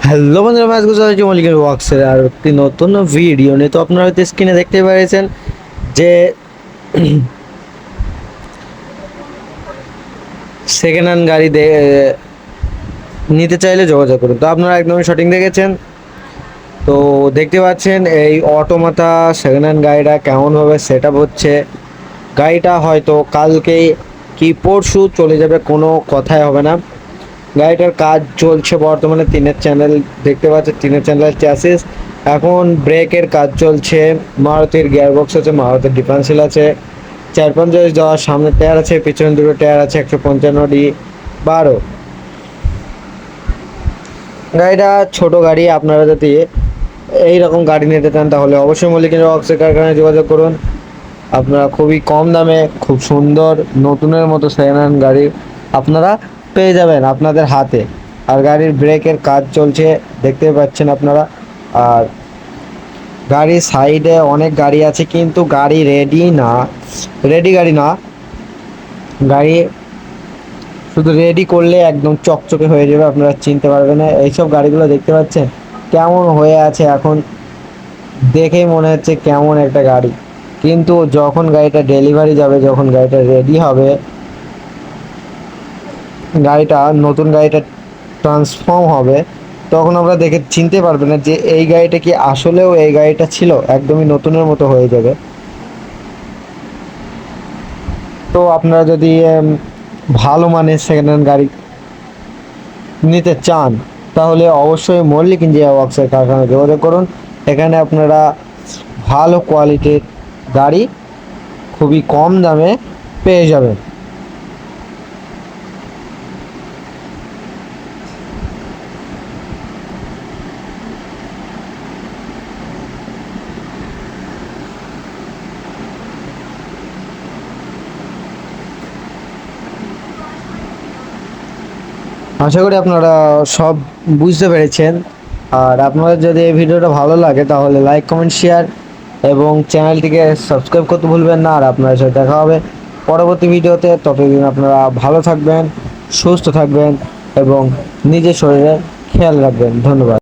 Hello বন্ধুরা, মাছ গুজরাটি মল্লিকের ওয়াক্সের আর একটি নতুন ভিডিও নিয়ে। তো আপনারা হয়তো স্ক্রিনে দেখতে পেরেছেন যে সেকেন্ড হ্যান্ড গাড়ি নিতে চাইলে যোগাযোগ করুন। তো আপনারা একদমই সঠিক দেখেছেন। তো দেখতে পাচ্ছেন এই অটোমাতা সেকেন্ড হ্যান্ড গাড়িটা কেমনভাবে সেট আপ হচ্ছে। গাড়িটা হয়তো কালকেই কি পরশু চলে যাবে, কোনো কথাই হবে না। গাড়িটার কাজ চলছে বর্তমানে, তিনের চ্যানেল দেখতে পাচ্ছেন, তিনের চ্যানেল চ্যাসিস। এখন ব্রেকের কাজ চলছে, মারুতির গিয়ারবক্স আছে, মারুতির ডিফারেন্সিয়াল আছে, 4-5 দেওয়া, সামনে টায়ার আছে, পিছনে দুটো টায়ার আছে, 155D12। গাড়িটা ছোট গাড়ি। আপনারা যদি এইরকম গাড়ি নিতে চান তাহলে অবশ্যই মল্লিকের ওয়ার্কসের কারখানায় যোগাযোগ করুন। আপনারা খুবই কম দামে খুব সুন্দর নতুনের মতো সেকেন্ড হ্যান্ড গাড়ি আপনারা পেয়ে যাবেন আপনাদের হাতে। আর গাড়ির ব্রেকের কাজ চলছে দেখতে পাচ্ছেন আপনারা। আর গাড়ির সাইডে অনেক গাড়ি আছে, কিন্তু গাড়ি রেডি গাড়ি না। গাড়ি শুধু রেডি করলে একদম চকচকে হয়ে যাবে, আপনারা চিনতে পারবেন না। এইসব গাড়িগুলো দেখতে পাচ্ছেন কেমন হয়ে আছে, এখন দেখেই মনে হচ্ছে কেমন একটা গাড়ি, কিন্তু যখন গাড়িটা ডেলিভারি যাবে, যখন গাড়িটা রেডি হবে, গাড়িটা নতুন গাড়িটা ট্রান্সফর্ম হবে, তখন আমরা দেখে চিনতে পারবেন না যে এই গাড়িটা কি আসলেও এই গাড়িটা ছিল, একদমই নতুনের মতো হয়ে যাবে। তো আপনারা যদি ভালো মানের সেকেন্ড হ্যান্ড গাড়ি নিতে চান তাহলে অবশ্যই মল্লিক ইঞ্জিনিয়ার ওয়ার্কসের কারখানায় যোগাযোগ করুন। এখানে আপনারা ভালো কোয়ালিটির গাড়ি খুবই কম দামে পেয়ে যাবেন। আশা করি আপনারা সব বুঝতে পেরেছেন। আর আপনাদের যদি এই ভিডিওটা ভালো লাগে তাহলে লাইক, কমেন্ট, শেয়ার এবং চ্যানেলটিকে সাবস্ক্রাইব করতে ভুলবেন না। আর আপনাদের সাথে দেখা হবে পরবর্তী ভিডিওতে। ততদিন আপনারা ভালো থাকবেন, সুস্থ থাকবেন এবং নিজের শরীরের খেয়াল রাখবেন। ধন্যবাদ।